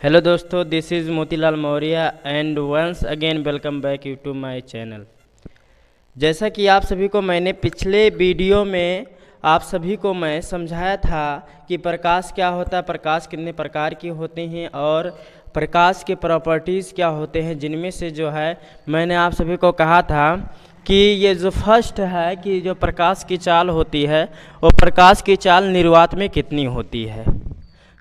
Hello दोस्तों, this is Motilal Maurya and once again welcome back you to my channel. जैसा कि आप सभी को मैंने पिछले वीडियो में आप सभी को मैं समझाया था कि प्रकाश क्या होता है, प्रकाश कितने प्रकार के होते हैं और प्रकाश के प्रॉपर्टीज़ क्या होते हैं, जिनमें से जो है मैंने आप सभी को कहा था कि ये जो फर्स्ट है कि जो प्रकाश की चाल होती है वो प्रकाश की चाल निर्वात में कितनी होती है।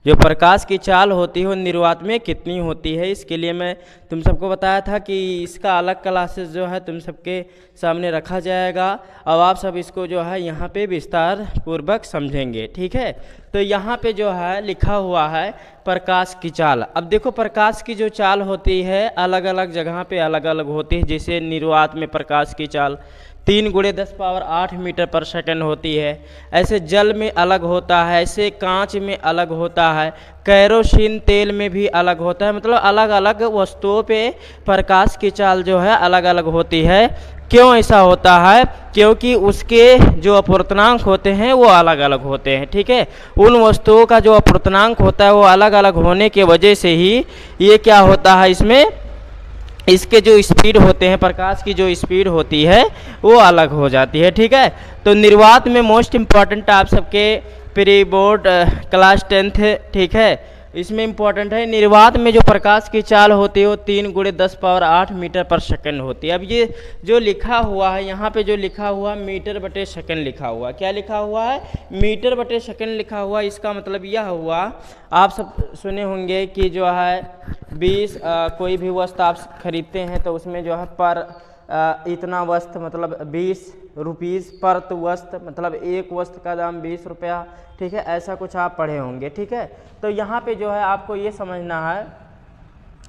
जो प्रकाश की चाल होती है वो निर्वात में कितनी होती है, इसके लिए मैं तुम सबको बताया था कि इसका अलग क्लासेस जो है तुम सबके सामने रखा जाएगा। अब आप सब इसको जो है यहाँ पे विस्तार पूर्वक समझेंगे, ठीक है। तो यहाँ पे जो है लिखा हुआ है प्रकाश की चाल। अब देखो, प्रकाश की जो चाल होती है अलग अलग जगह पे अलग अलग होती है। जैसे निर्वात में प्रकाश की चाल 3×10⁸ मीटर पर सेकंड होती है। ऐसे जल में अलग होता है, ऐसे कांच में अलग होता है, कैरोसिन तेल में भी अलग होता है। मतलब अलग अलग वस्तुओं पे प्रकाश की चाल जो है अलग अलग होती है। क्यों ऐसा होता है? क्योंकि उसके जो अपवर्तनांक होते हैं वो अलग अलग होते हैं, ठीक है। उन वस्तुओं का जो अपवर्तनांक होता है वो अलग अलग होने की वजह से ही ये क्या होता है, इसमें इसके जो स्पीड होते हैं, प्रकाश की जो स्पीड होती है वो अलग हो जाती है, ठीक है। तो निर्वात में मोस्ट इम्पॉर्टेंट आप सबके प्री बोर्ड क्लास 10th, ठीक है, इसमें इम्पॉर्टेंट है निर्वात में जो प्रकाश की चाल होती है वो 3×10⁸ मीटर पर सेकंड होती है। अब ये जो लिखा हुआ है यहाँ पे, जो लिखा हुआ मीटर बटे सेकंड लिखा हुआ, क्या लिखा हुआ है? मीटर बटे सेकंड लिखा हुआ। इसका मतलब यह हुआ, आप सब सुने होंगे कि जो है 20 कोई भी वस्तु आप खरीदते हैं तो उसमें जो है पर इतना वस्तु मतलब 20 रुपीज़ पर वस्तु, मतलब एक वस्तु का दाम 20 रुपया, ठीक है। ऐसा कुछ आप पढ़े होंगे, ठीक है। तो यहाँ पे जो है आपको ये समझना है,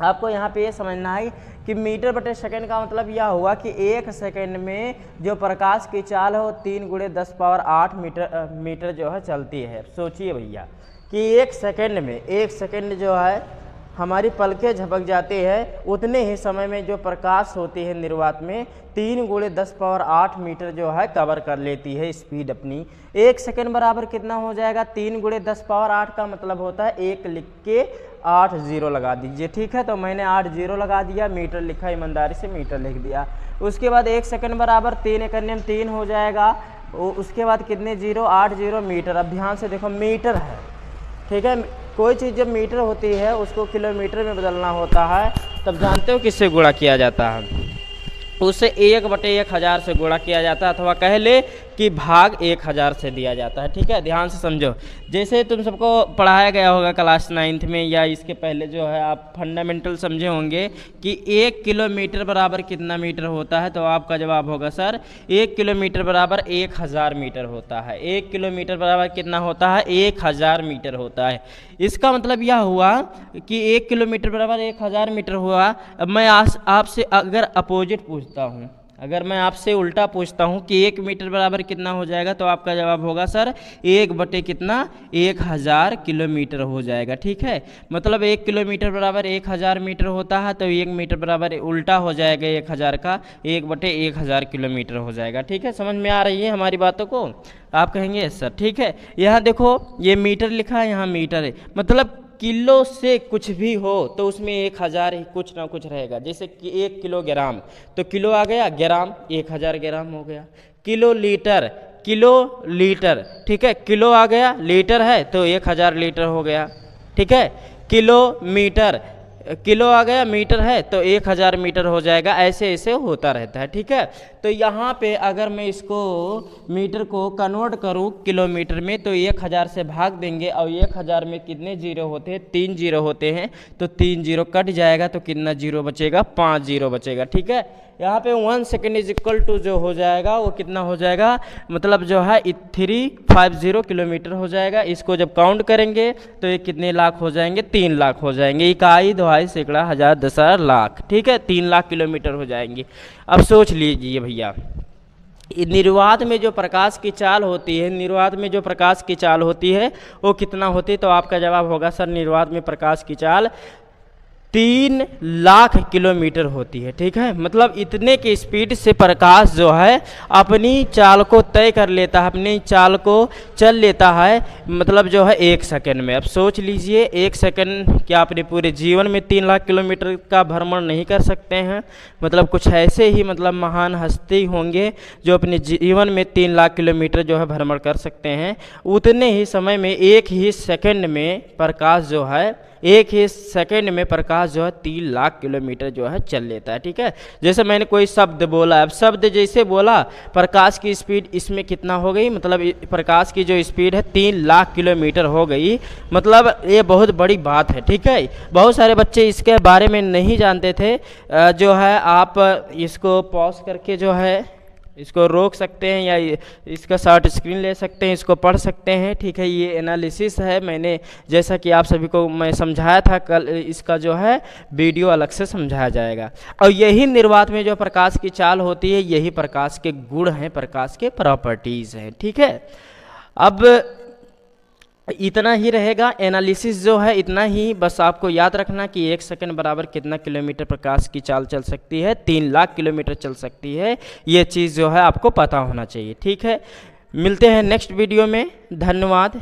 आपको यहाँ पे ये समझना है कि मीटर बटे सेकंड का मतलब यह हुआ कि एक सेकंड में जो प्रकाश की चाल है वो 3×10⁸ मीटर जो है चलती है। सोचिए भैया कि एक सेकंड जो है हमारी पलकें झपक जाती है, उतने ही समय में जो प्रकाश होती है निर्वात में 3×10⁸ मीटर जो है कवर कर लेती है स्पीड अपनी। एक सेकंड बराबर कितना हो जाएगा? 3×10⁸ का मतलब होता है, एक लिख के 8 जीरो लगा दीजिए, ठीक है। तो मैंने 8 जीरो लगा दिया, मीटर लिखा, ईमानदारी से मीटर लिख दिया। उसके बाद एक सेकंड बराबर 3 × 3 हो जाएगा। उसके बाद कितने जीरो? 8 zero metre. अब ध्यान से देखो, मीटर है, ठीक है। कोई चीज़ जब मीटर होती है उसको किलोमीटर में बदलना होता है, तब जानते हो किससे गुणा किया जाता है? उससे 1/1000 से गुणा किया जाता है, अथवा कह ले कि भाग 1000 से दिया जाता है, ठीक है। ध्यान से समझो, जैसे तुम सबको पढ़ाया गया होगा क्लास 9th में या इसके पहले जो है आप फंडामेंटल समझे होंगे कि 1 किलोमीटर बराबर कितना मीटर होता है। तो आपका जवाब होगा सर 1 किलोमीटर बराबर 1000 मीटर होता है। 1 किलोमीटर बराबर कितना होता है? 1000 मीटर होता है। इसका मतलब यह हुआ कि 1 किलोमीटर बराबर 1000 मीटर हुआ। अब मैं आपसे अगर अपोजिट पूछता हूँ, अगर मैं आपसे उल्टा पूछता हूँ कि 1 मीटर बराबर कितना हो जाएगा, तो आपका जवाब होगा सर 1 बटे कितना? 1000 किलोमीटर हो जाएगा, ठीक है। मतलब 1 किलोमीटर बराबर 1000 मीटर होता है, तो 1 मीटर बराबर उल्टा हो जाएगा 1000 का, 1/1000 किलोमीटर हो जाएगा, ठीक है। समझ में आ रही है हमारी बातों को? आप कहेंगे सर ठीक है। यहाँ देखो, ये मीटर लिखा है, यहाँ मीटर है, मतलब किलो से कुछ भी हो तो उसमें 1000 ही कुछ ना कुछ रहेगा। जैसे कि 1 किलोग्राम, तो किलो आ गया, ग्राम 1000 ग्राम हो गया। किलो लीटर, ठीक है, किलो आ गया, लीटर है तो 1000 लीटर हो गया, ठीक है। किलोमीटर, किलो आ गया, मीटर है तो 1000 मीटर हो जाएगा। ऐसे ऐसे होता रहता है, ठीक है। तो यहाँ पे अगर मैं इसको मीटर को कन्वर्ट करूँ किलोमीटर में, तो 1000 से भाग देंगे और 1000 में कितने जीरो होते हैं? 3 जीरो होते हैं, तो 3 जीरो कट जाएगा, तो कितना जीरो बचेगा? 5 जीरो बचेगा, ठीक है। यहाँ पे 1 सेकेंड इज इक्वल टू जो हो जाएगा वो कितना हो जाएगा? मतलब जो है 350 किलोमीटर हो जाएगा। इसको जब काउंट करेंगे तो ये कितने लाख हो जाएंगे? 3 लाख हो जाएंगे। इकाई, दहाई, सैकड़ा, हजार, दशहरा, लाख, ठीक है। 3 लाख किलोमीटर हो जाएंगे। अब सोच लीजिए भैया, निर्वात में जो प्रकाश की चाल होती है, निर्वात में जो प्रकाश की चाल होती है वो कितना होती है? तो आपका जवाब होगा सर निर्वात में प्रकाश की चाल 3 लाख किलोमीटर होती है। ठीक है, मतलब इतने की स्पीड से प्रकाश जो है अपनी चाल को तय कर लेता है, अपनी चाल को चल लेता है, मतलब जो है 1 सेकंड में। अब सोच लीजिए 1 सेकंड क्या अपने पूरे जीवन में 3 लाख किलोमीटर का भ्रमण नहीं कर सकते हैं? मतलब कुछ ऐसे ही मतलब महान हस्ती होंगे जो अपने जीवन में 3 लाख किलोमीटर जो है भ्रमण कर सकते हैं। उतने ही समय में 1 ही सेकंड में प्रकाश जो है 1 ही सेकंड में प्रकाश जो है 3 लाख किलोमीटर जो है चल लेता है। ठीक है, जैसे मैंने कोई शब्द बोला, अब शब्द जैसे बोला, प्रकाश की स्पीड इसमें कितना हो गई, मतलब प्रकाश की जो स्पीड है 3 लाख किलोमीटर हो गई। मतलब ये बहुत बड़ी बात है। ठीक है, बहुत सारे बच्चे इसके बारे में नहीं जानते थे। जो है आप इसको पॉज करके जो है इसको रोक सकते हैं या इसका शॉर्ट स्क्रीन ले सकते हैं, इसको पढ़ सकते हैं। ठीक है, ये एनालिसिस है, मैंने जैसा कि आप सभी को मैं समझाया था कल, इसका जो है वीडियो अलग से समझाया जाएगा। और यही निर्वात में जो प्रकाश की चाल होती है, यही प्रकाश के गुण हैं, प्रकाश के प्रॉपर्टीज़ हैं। ठीक है, अब इतना ही रहेगा एनालिसिस जो है, इतना ही बस आपको याद रखना कि 1 सेकंड बराबर कितना किलोमीटर प्रकाश की चाल चल सकती है, 3 लाख किलोमीटर चल सकती है। ये चीज़ जो है आपको पता होना चाहिए। ठीक है, मिलते हैं नेक्स्ट वीडियो में। धन्यवाद।